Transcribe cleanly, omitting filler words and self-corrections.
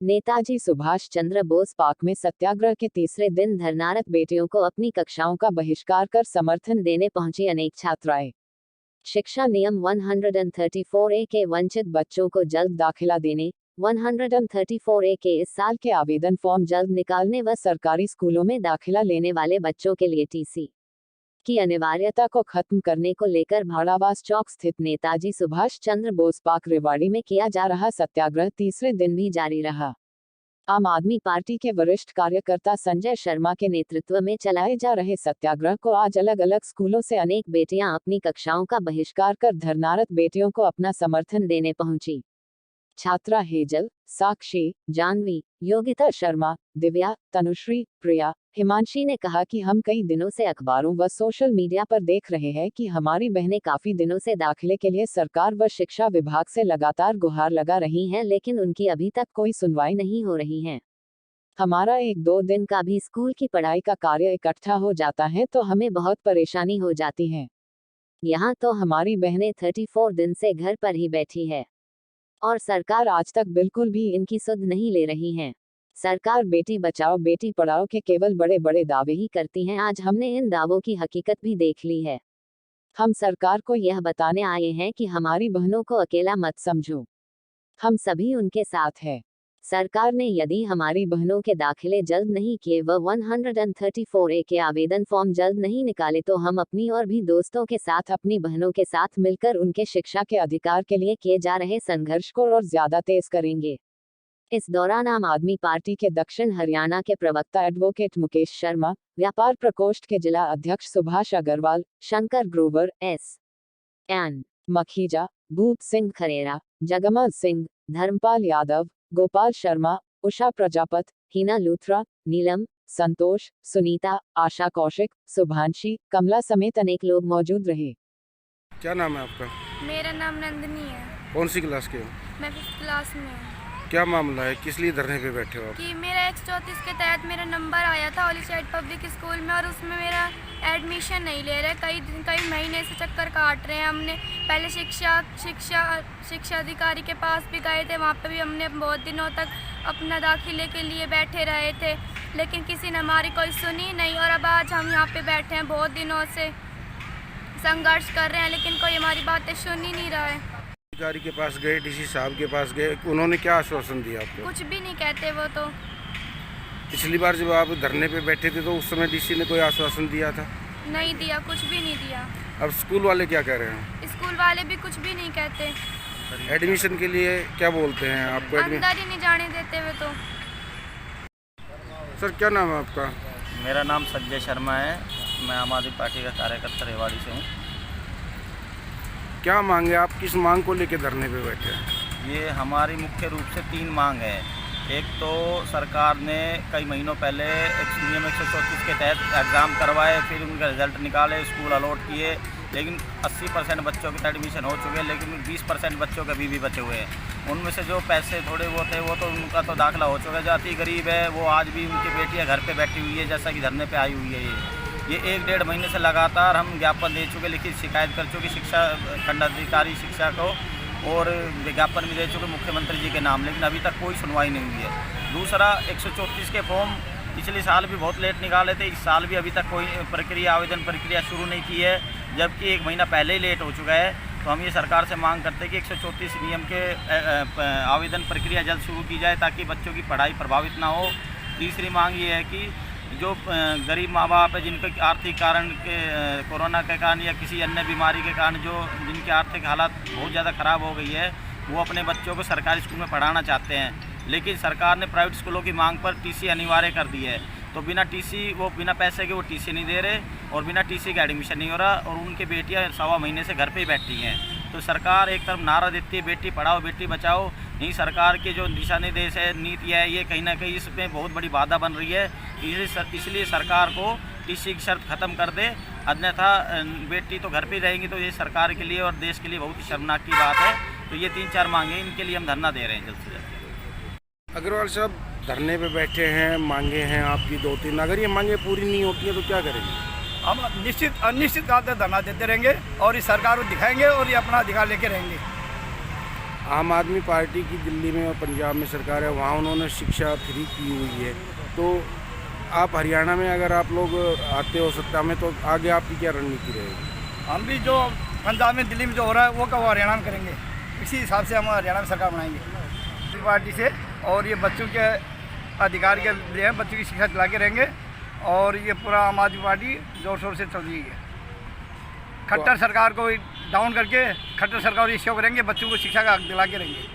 Netaji Subhash Chandra Bose park में सत्याग्रह के तीसरे दिन धरनारत बेटियों को अपनी कक्षाओं का बहिष्कार कर समर्थन देने पहुंची अनेक छात्राएं। शिक्षा नियम 134A के वंचित बच्चों को जल्द दाखिला देने, 134A के इस साल के आवेदन फॉर्म जल्द निकालने व सरकारी स्कूलों में दाखिला लेने वाले बच्चों के लिए टीसी की अनिवार्यता को खत्म करने को लेकर भाड़ावास चौक स्थित नेताजी सुभाष चंद्र बोस पार्क रेवाड़ी में किया जा रहा सत्याग्रह तीसरे दिन भी जारी रहा। आम आदमी पार्टी के वरिष्ठ कार्यकर्ता संजय शर्मा के नेतृत्व में चलाए जा रहे सत्याग्रह को आज अलग अलग स्कूलों से अनेक बेटियां अपनी कक्षाओं का बहिष्कार कर धरनारत बेटियों को अपना समर्थन देने पहुंची। छात्रा हेजल, साक्षी, जानवी, योगिता शर्मा, दिव्या, तनुश्री, प्रिया, हिमांशी ने कहा कि हम कई दिनों से अखबारों व सोशल मीडिया पर देख रहे हैं कि हमारी बहनें काफी दिनों से दाखिले के लिए सरकार व शिक्षा विभाग से लगातार गुहार लगा रही हैं, लेकिन उनकी अभी तक कोई सुनवाई नहीं हो रही है। हमारा 1-2 दिन का भी स्कूल की पढ़ाई का कार्य इकट्ठा हो जाता है तो हमें बहुत परेशानी हो जाती है। यहाँ तो हमारी बहनें 34 दिन से घर पर ही बैठी है और सरकार आज तक बिल्कुल भी इनकी सुध नहीं ले रही है। सरकार बेटी बचाओ बेटी पढ़ाओ के केवल बड़े बड़े दावे ही करती हैं। आज हमने इन दावों की हकीकत भी देख ली है। हम सरकार को यह बताने आए हैं कि हमारी बहनों को अकेला मत समझो, हम सभी उनके साथ हैं। सरकार ने यदि हमारी बहनों के दाखिले जल्द नहीं किए व 134A के आवेदन फॉर्म जल्द नहीं निकाले तो हम अपनी और भी दोस्तों के साथ अपनी बहनों के साथ मिलकर उनके शिक्षा के अधिकार के लिए किए जा रहे संघर्ष को और ज्यादा तेज करेंगे। इस दौरान आम आदमी पार्टी के दक्षिण हरियाणा के प्रवक्ता एडवोकेट मुकेश शर्मा, व्यापार प्रकोष्ठ के जिला अध्यक्ष सुभाष अग्रवाल, शंकर ग्रोवर, एस.एन. मखीजा, भूप सिंह खरेरा, जगमल सिंह, धर्मपाल यादव, गोपाल शर्मा, उषा प्रजापत, हीना लूथरा, नीलम, संतोष, सुनीता, आशा कौशिक, शुभांशी, कमला समेत अनेक लोग मौजूद रहे। क्या नाम है आपका? मेरा नाम नंदिनी है। कौन सी क्लास के हो? मैं 5th क्लास में हूँ। क्या मामला है, किस लिए धरने पे बैठे हो आप? कि मेरा 134 के तहत मेरा नंबर आया था होली साइड पब्लिक स्कूल में और उसमें मेरा एडमिशन नहीं ले रहे। कई महीने से चक्कर काट रहे हैं। हमने पहले शिक्षा अधिकारी के पास भी गए थे, वहाँ पे भी हमने बहुत दिनों तक अपना दाखिले के लिए बैठे रहे थे, लेकिन किसी ने हमारी कोई सुनी नहीं। और अब आज हम यहाँ पे बैठे हैं, बहुत दिनों से संघर्ष कर रहे हैं, लेकिन कोई हमारी बातें सुन ही नहीं रहा है। अधिकारी के पास गए, डीसी साहब के पास गए, उन्होंने क्या आश्वासन दिया आपको? कुछ भी नहीं कहते वो तो। पिछली बार जब आप धरने पे बैठे थे तो उस समय डीसी ने कोई आश्वासन दिया था? नहीं दिया, कुछ भी नहीं दिया। अब स्कूल वाले क्या कह रहे हैं? स्कूल वाले भी कुछ भी नहीं कहते। एडमिशन के लिए क्या बोलते हैं आपको? अंदर ही नहीं जाने देते वे तो। सर क्या नाम है आपका? मेरा नाम संजय शर्मा है। मैं आम आदमी पार्टी का कार्यकर्ता रेवाड़ी से हूँ। क्या मांगे आप, किस मांग को लेकर धरने पे बैठे हैं? ये हमारी मुख्य रूप से 3 मांग है। एक तो सरकार ने कई महीनों पहले नियम 134 के तहत एग्ज़ाम करवाए, फिर उनका रिजल्ट निकाले, स्कूल अलॉट किए, लेकिन 80% बच्चों के एडमिशन हो चुके हैं, लेकिन 20% बच्चों के अभी भी बचे हुए हैं। उनमें से जो पैसे थोड़े वो थे वो तो उनका तो दाखिला हो चुका है। जो अति गरीब है वो आज भी उनकी बेटियाँ घर पर बैठी हुई है, जैसा कि धरने पर आई हुई है। ये 1-1.5 महीने से लगातार हम ज्ञापन दे चुके, लिखित शिकायत कर चुके शिक्षा खंडाधिकारी शिक्षा को, और विज्ञापन भी दे चुके मुख्यमंत्री जी के नाम, लेकिन अभी तक कोई सुनवाई नहीं हुई है। दूसरा, 134 के फॉर्म पिछले साल भी बहुत लेट निकाले थे, इस साल भी अभी तक कोई आवेदन प्रक्रिया शुरू नहीं की है, जबकि 1 महीना पहले ही लेट हो चुका है। तो हम ये सरकार से मांग करते हैं कि 134 नियम के आवेदन प्रक्रिया जल्द शुरू की जाए ताकि बच्चों की पढ़ाई प्रभावित ना हो। तीसरी मांग ये है कि जो गरीब माँ बाप है जिनके आर्थिक कारण के कोरोना के कारण या किसी अन्य बीमारी के कारण जिनकी आर्थिक हालत बहुत ज़्यादा ख़राब हो गई है, वो अपने बच्चों को सरकारी स्कूल में पढ़ाना चाहते हैं, लेकिन सरकार ने प्राइवेट स्कूलों की मांग पर टीसी अनिवार्य कर दी है। तो बिना पैसे के वो टीसी नहीं दे रहे और बिना टीसी का एडमिशन नहीं हो रहा, और उनकी बेटियाँ 1.25 महीने से घर पर ही बैठी हैं। तो सरकार एक तरफ नारा देती है बेटी पढ़ाओ बेटी बचाओ, नहीं सरकार के जो दिशा निर्देश है, नीति है, ये कहीं ना कहीं इसमें बहुत बड़ी बाधा बन रही है। इसलिए सरकार को टीसी की शर्त ख़त्म कर दे, अन्यथा बेटी तो घर पे ही रहेंगी, तो ये सरकार के लिए और देश के लिए बहुत ही शर्मनाक की बात है। तो ये 3-4 मांगे, इनके लिए हम धरना दे रहे हैं जल्द से जल्द। अग्रवाल साहब धरने पे बैठे हैं, मांगे हैं आपकी 2-3, अगर ये मांगे पूरी नहीं होती है तो क्या करेंगे? हम अनिश्चित काल तक धरना देते रहेंगे और इस सरकार को दिखाएंगे और ये अपना अधिकार लेके रहेंगे। आम आदमी पार्टी की दिल्ली में और पंजाब में सरकार है, वहाँ उन्होंने शिक्षा फ्री की हुई है। तो आप हरियाणा में अगर आप लोग आते हो सत्ता में, तो आगे आपकी क्या रणनीति रहेगी? हम भी जो पंजाब में दिल्ली में जो हो रहा है वो वो हरियाणा में करेंगे। इसी हिसाब से हम हरियाणा में सरकार बनाएंगे पार्टी से। और ये बच्चों के अधिकार के लिए बच्चों की शिक्षा दिला के रहेंगे। और ये पूरा आम आदमी पार्टी जोर शोर से चल रही है। खट्टर सरकार को डाउन करके खट्टर सरकार ये शो करेंगे, बच्चों को शिक्षा का हक दिला के रहेंगे।